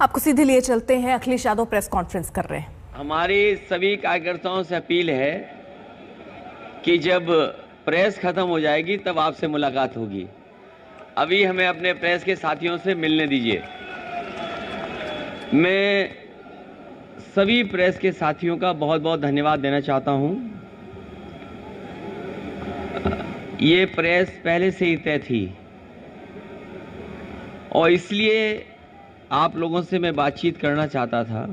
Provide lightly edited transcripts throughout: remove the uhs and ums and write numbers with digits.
आपको सीधे लिए चलते हैं, अखिलेश यादव प्रेस कॉन्फ्रेंस कर रहे हैं। हमारी सभी कार्यकर्ताओं से अपील है कि जब प्रेस खत्म हो जाएगी तब आपसे मुलाकात होगी। अभी हमें अपने प्रेस के साथियों से मिलने दीजिए। मैं सभी प्रेस के साथियों का बहुत बहुत धन्यवाद देना चाहता हूं। ये प्रेस पहले से ही तय थी और इसलिए आप लोगों से मैं बातचीत करना चाहता था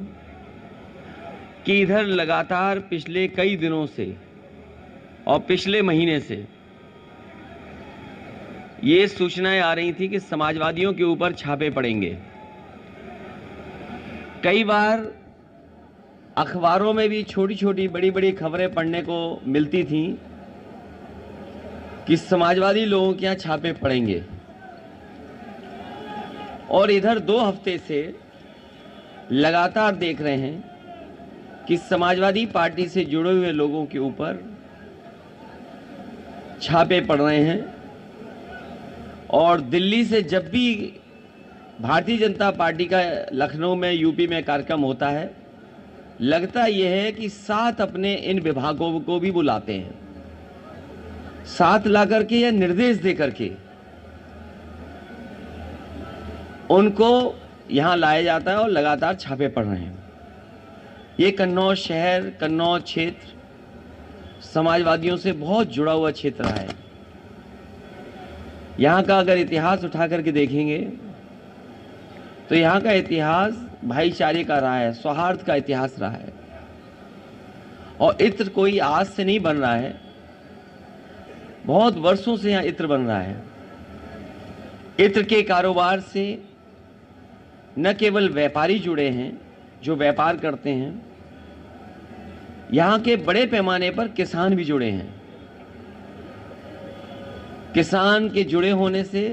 कि इधर लगातार पिछले कई दिनों से और पिछले महीने से ये सूचनाएं आ रही थी कि समाजवादियों के ऊपर छापे पड़ेंगे। कई बार अखबारों में भी छोटी छोटी बड़ी बड़ी खबरें पढ़ने को मिलती थी कि समाजवादी लोगों के यहाँ छापे पड़ेंगे, और इधर 2 हफ्ते से लगातार देख रहे हैं कि समाजवादी पार्टी से जुड़े हुए लोगों के ऊपर छापे पड़ रहे हैं। और दिल्ली से जब भी भारतीय जनता पार्टी का लखनऊ में, यूपी में कार्यक्रम होता है, लगता यह है कि साथ अपने इन विभागों को भी बुलाते हैं, साथ ला करके या निर्देश दे करके उनको यहां लाया जाता है और लगातार छापे पड़ रहे हैं। ये कन्नौज शहर, कन्नौज क्षेत्र समाजवादियों से बहुत जुड़ा हुआ क्षेत्र रहा है। यहां का अगर इतिहास उठा करके देखेंगे तो यहां का इतिहास भाईचारे का रहा है, सौहार्द का इतिहास रहा है। और इत्र कोई आज से नहीं बन रहा है, बहुत वर्षों से यहां इत्र बन रहा है। इत्र के कारोबार से न केवल व्यापारी जुड़े हैं जो व्यापार करते हैं, यहां के बड़े पैमाने पर किसान भी जुड़े हैं। किसान के जुड़े होने से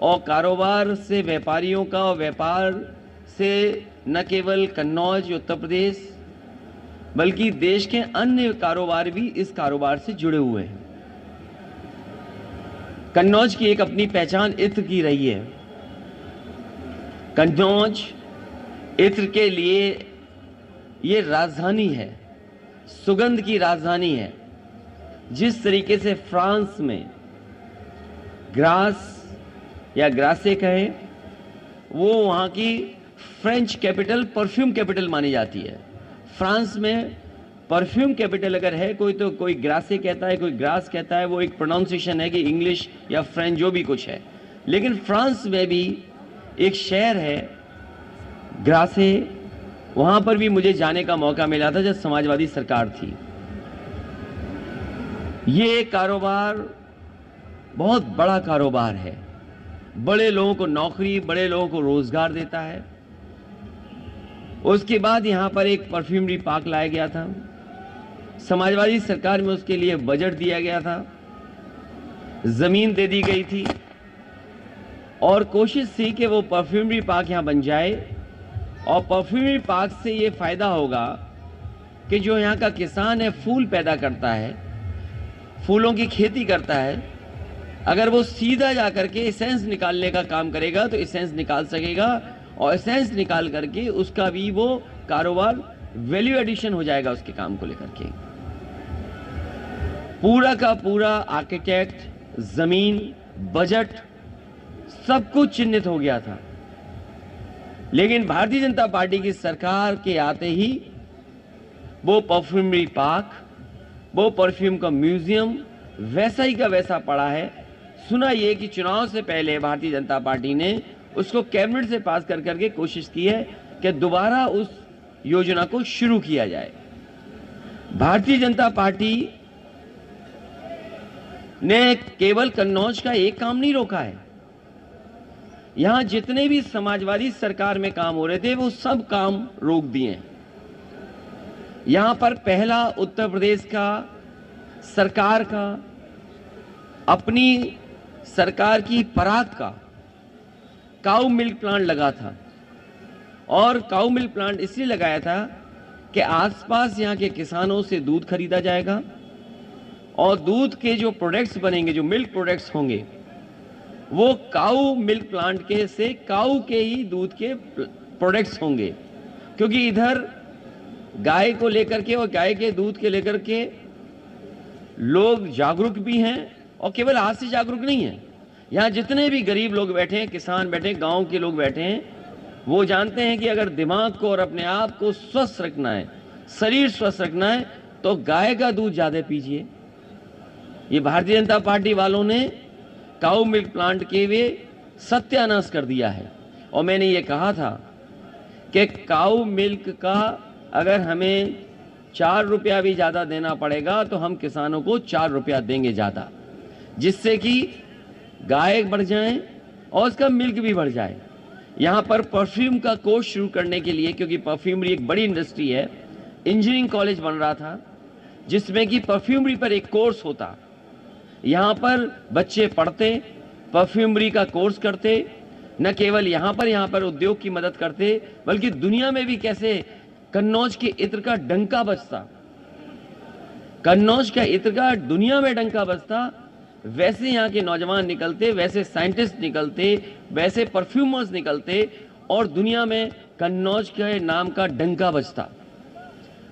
और कारोबार से व्यापारियों का, और व्यापार से न केवल कन्नौज उत्तर प्रदेश बल्कि देश के अन्य कारोबार भी इस कारोबार से जुड़े हुए हैं। कन्नौज की एक अपनी पहचान इत्र की रही है। कन्नौज इत्र के लिए ये राजधानी है, सुगंध की राजधानी है। जिस तरीके से फ्रांस में ग्रास या ग्रासे कहे, वो वहाँ की फ्रेंच कैपिटल, परफ्यूम कैपिटल मानी जाती है। फ्रांस में परफ्यूम कैपिटल अगर है कोई, तो कोई ग्रासे कहता है, कोई ग्रास कहता है। वो एक प्रोनाउंसिएशन है कि इंग्लिश या फ्रेंच जो भी कुछ है। लेकिन फ्रांस में भी एक शहर है ग्रासे, वहाँ पर भी मुझे जाने का मौका मिला था जब समाजवादी सरकार थी। ये कारोबार बहुत बड़ा कारोबार है, बड़े लोगों को नौकरी, बड़े लोगों को रोजगार देता है। उसके बाद यहां पर एक परफ्यूमरी पार्क लाया गया था। समाजवादी सरकार में उसके लिए बजट दिया गया था, जमीन दे दी गई थी और कोशिश थी कि वो परफ्यूमरी पार्क यहां बन जाए। और परफ्यूमरी पार्क से ये फायदा होगा कि जो यहां का किसान है, फूल पैदा करता है, फूलों की खेती करता है, अगर वो सीधा जाकर के एसेंस निकालने का काम करेगा तो एसेंस निकाल सकेगा, और एसेंस निकाल करके उसका भी वो कारोबार, वैल्यू एडिशन हो जाएगा उसके काम को लेकर के। पूरा का पूरा आर्किटेक्ट, जमीन, बजट सब कुछ चिन्हित हो गया था। लेकिन भारतीय जनता पार्टी की सरकार के आते ही वो परफ्यूमरी पार्क, वो परफ्यूम का म्यूजियम वैसा ही का वैसा पड़ा है। सुना ये कि चुनाव से पहले भारतीय जनता पार्टी ने उसको कैबिनेट से पास कर करके कोशिश की है कि दोबारा उस योजना को शुरू किया जाए। भारतीय जनता पार्टी ने केवल कन्नौज का एक काम नहीं रोका है। यहां जितने भी समाजवादी सरकार में काम हो रहे थे वो सब काम रोक दिए। यहां पर पहला उत्तर प्रदेश का सरकार का, अपनी सरकार की पराग का काऊ मिल्क प्लांट लगा था। और काऊ मिल्क प्लांट इसलिए लगाया था कि आसपास यहां के किसानों से दूध खरीदा जाएगा और दूध के जो प्रोडक्ट्स बनेंगे, जो मिल्क प्रोडक्ट्स होंगे, वो काऊ मिल्क प्लांट के से काऊ के ही दूध के प्रोडक्ट्स होंगे, क्योंकि इधर गाय को लेकर के और गाय के दूध के लेकर के लोग जागरूक भी हैं, और केवल आज से जागरूक नहीं है। यहाँ जितने भी गरीब लोग बैठे हैं, किसान बैठे हैं, गांव के लोग बैठे हैं, वो जानते हैं कि अगर दिमाग को और अपने आप को स्वस्थ रखना है, शरीर स्वस्थ रखना है, तो गाय का दूध ज्यादा पीजिए। ये भारतीय जनता पार्टी वालों ने काऊ मिल्क प्लांट के वे सत्यानाश कर दिया है। और मैंने ये कहा था कि काऊ मिल्क का अगर हमें 4 रुपया भी ज्यादा देना पड़ेगा तो हम किसानों को 4 रुपया देंगे ज्यादा, जिससे कि गाय बढ़ जाए और उसका मिल्क भी बढ़ जाए। यहाँ पर परफ्यूम का कोर्स शुरू करने के लिए, क्योंकि परफ्यूमरी एक बड़ी इंडस्ट्री है, इंजीनियरिंग कॉलेज बन रहा था जिसमें कि परफ्यूमरी पर एक कोर्स होता। यहाँ पर बच्चे पढ़ते, परफ्यूमरी का कोर्स करते, न केवल यहाँ पर उद्योग की मदद करते, बल्कि दुनिया में भी कैसे कन्नौज के इत्र का डंका बजता, कन्नौज का इत्र का दुनिया में डंका बजता, वैसे यहाँ के नौजवान निकलते, वैसे साइंटिस्ट निकलते, वैसे परफ्यूमर्स निकलते, और दुनिया में कन्नौज के नाम का डंका बजता।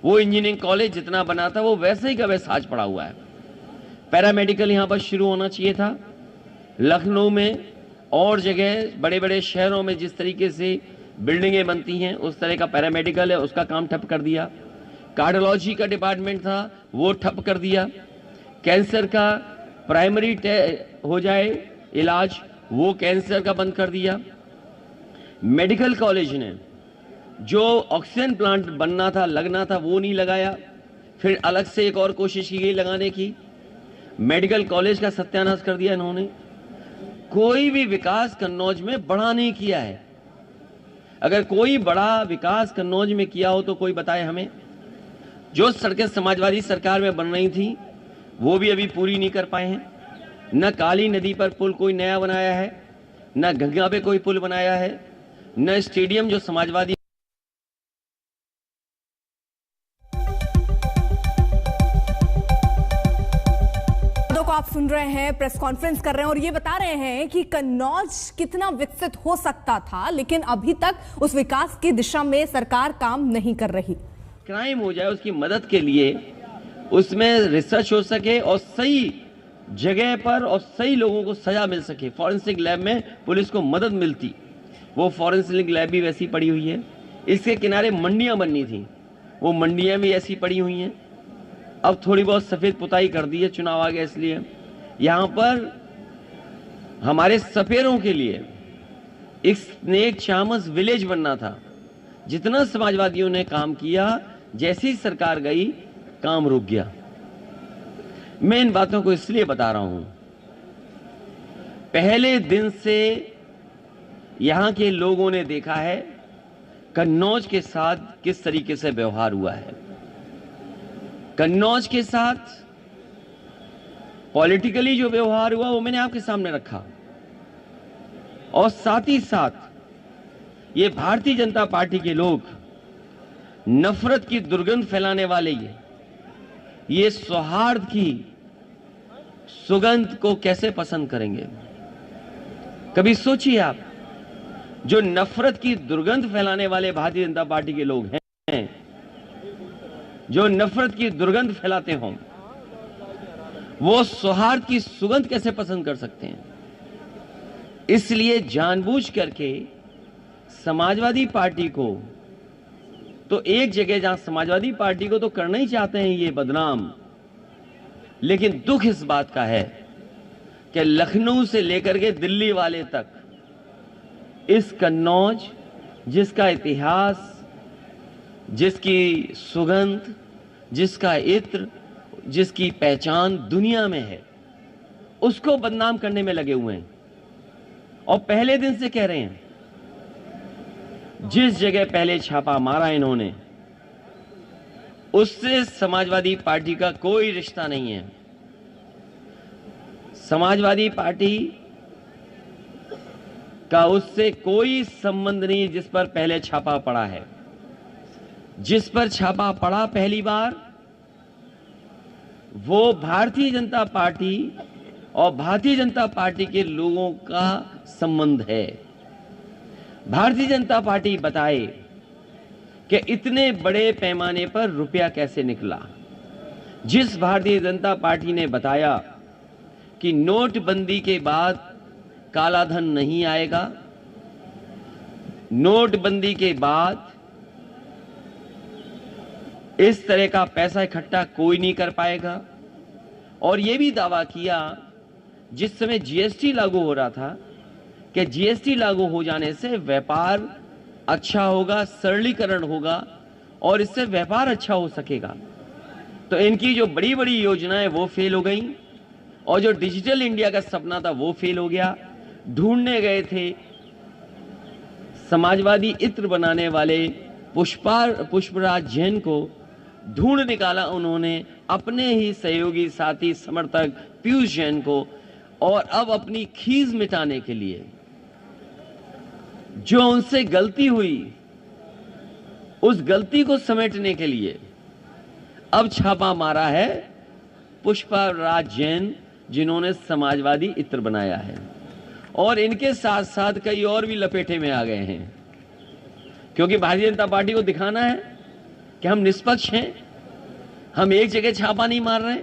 वो इंजीनियरिंग कॉलेज जितना बना था वो वैसे ही का वैसा आज पड़ा हुआ है। पैरामेडिकल यहाँ पर शुरू होना चाहिए था। लखनऊ में और जगह बड़े बड़े शहरों में जिस तरीके से बिल्डिंगें बनती हैं उस तरह का पैरामेडिकल है, उसका काम ठप कर दिया। कार्डियोलॉजी का डिपार्टमेंट था, वो ठप कर दिया। कैंसर का प्राइमरी हो जाए इलाज, वो कैंसर का बंद कर दिया। मेडिकल कॉलेज ने जो ऑक्सीजन प्लांट बनना था, लगना था, वो नहीं लगाया। फिर अलग से एक और कोशिश की गई लगाने की, मेडिकल कॉलेज का सत्यानाश कर दिया इन्होंने। कोई भी विकास कन्नौज में बड़ा नहीं किया है। अगर कोई बड़ा विकास कन्नौज में किया हो तो कोई बताए हमें। जो सड़कें समाजवादी सरकार में बन रही थी वो भी अभी पूरी नहीं कर पाए हैं। न काली नदी पर पुल कोई नया बनाया है, न गंगा पे कोई पुल बनाया है, न स्टेडियम जो समाजवादी को आप सुन रहे हैं, प्रेस कॉन्फ्रेंस कर रहे हैं और ये बता रहे हैं कि कन्नौज कितना विकसित हो सकता था, लेकिन अभी तक उस विकास की दिशा में सरकार काम नहीं कर रही। क्राइम हो जाए उसकी मदद के लिए, उसमें रिसर्च हो सके और सही जगह पर और सही लोगों को सजा मिल सके। फॉरेंसिक लैब में पुलिस को मदद मिलती, वो फॉरेंसिक लैब भी वैसी पड़ी हुई है। इसके किनारे मंडियां बननी थी, वो मंडियां भी ऐसी पड़ी हुई हैं। अब थोड़ी बहुत सफेद पुताई कर दी है, चुनाव आ गया इसलिए। यहां पर हमारे सपेरों के लिए एक स्नेक चामस विलेज बनना था। जितना समाजवादियों ने काम किया, जैसी सरकार गई काम रुक गया। मैं इन बातों को इसलिए बता रहा हूं, पहले दिन से यहां के लोगों ने देखा है कन्नौज के साथ किस तरीके से व्यवहार हुआ है। कन्नौज के साथ पॉलिटिकली जो व्यवहार हुआ वो मैंने आपके सामने रखा, और साथ ही साथ ये भारतीय जनता पार्टी के लोग नफरत की दुर्गंध फैलाने वाले ये सौहार्द की सुगंध को कैसे पसंद करेंगे। कभी सोचिए आप, जो नफरत की दुर्गंध फैलाने वाले भारतीय जनता पार्टी के लोग हैं, जो नफरत की दुर्गंध फैलाते हों, वो सौहार्द की सुगंध कैसे पसंद कर सकते हैं। इसलिए जानबूझ करके समाजवादी पार्टी को, तो एक जगह जहां समाजवादी पार्टी को तो करना ही चाहते हैं ये बदनाम, लेकिन दुख इस बात का है कि लखनऊ से लेकर के दिल्ली वाले तक इस कन्नौज, जिसका इतिहास, जिसकी सुगंध, जिसका इत्र, जिसकी पहचान दुनिया में है, उसको बदनाम करने में लगे हुए हैं। और पहले दिन से कह रहे हैं, जिस जगह पहले छापा मारा इन्होंने, उससे समाजवादी पार्टी का कोई रिश्ता नहीं है। समाजवादी पार्टी का उससे कोई संबंध नहीं जिस पर पहले छापा पड़ा है। जिस पर छापा पड़ा पहली बार, वो भारतीय जनता पार्टी और भारतीय जनता पार्टी के लोगों का संबंध है। भारतीय जनता पार्टी बताए कि इतने बड़े पैमाने पर रुपया कैसे निकला। जिस भारतीय जनता पार्टी ने बताया कि नोटबंदी के बाद कालाधन नहीं आएगा, नोटबंदी के बाद इस तरह का पैसा इकट्ठा कोई नहीं कर पाएगा, और यह भी दावा किया जिस समय जीएसटी लागू हो रहा था कि जीएसटी लागू हो जाने से व्यापार अच्छा होगा, सरलीकरण होगा और इससे व्यापार अच्छा हो सकेगा। तो इनकी जो बड़ी बड़ी योजनाएं वो फेल हो गई और जो डिजिटल इंडिया का सपना था वो फेल हो गया। ढूंढने गए थे समाजवादी इत्र बनाने वाले पुष्पराज जैन को, ढूंढ निकाला उन्होंने अपने ही सहयोगी साथी समर्थक पीयूष जैन को, और अब अपनी खीज मिटाने के लिए जो उनसे गलती हुई उस गलती को समेटने के लिए अब छापा मारा है पुष्पराज जैन, जिन्होंने समाजवादी इत्र बनाया है। और इनके साथ साथ कई और भी लपेटे में आ गए हैं, क्योंकि भारतीय जनता पार्टी को दिखाना है कि हम निष्पक्ष हैं, हम एक जगह छापा नहीं मार रहे।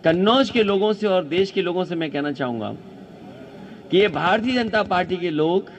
कन्नौज के लोगों से और देश के लोगों से मैं कहना चाहूंगा कि ये भारतीय जनता पार्टी के लोग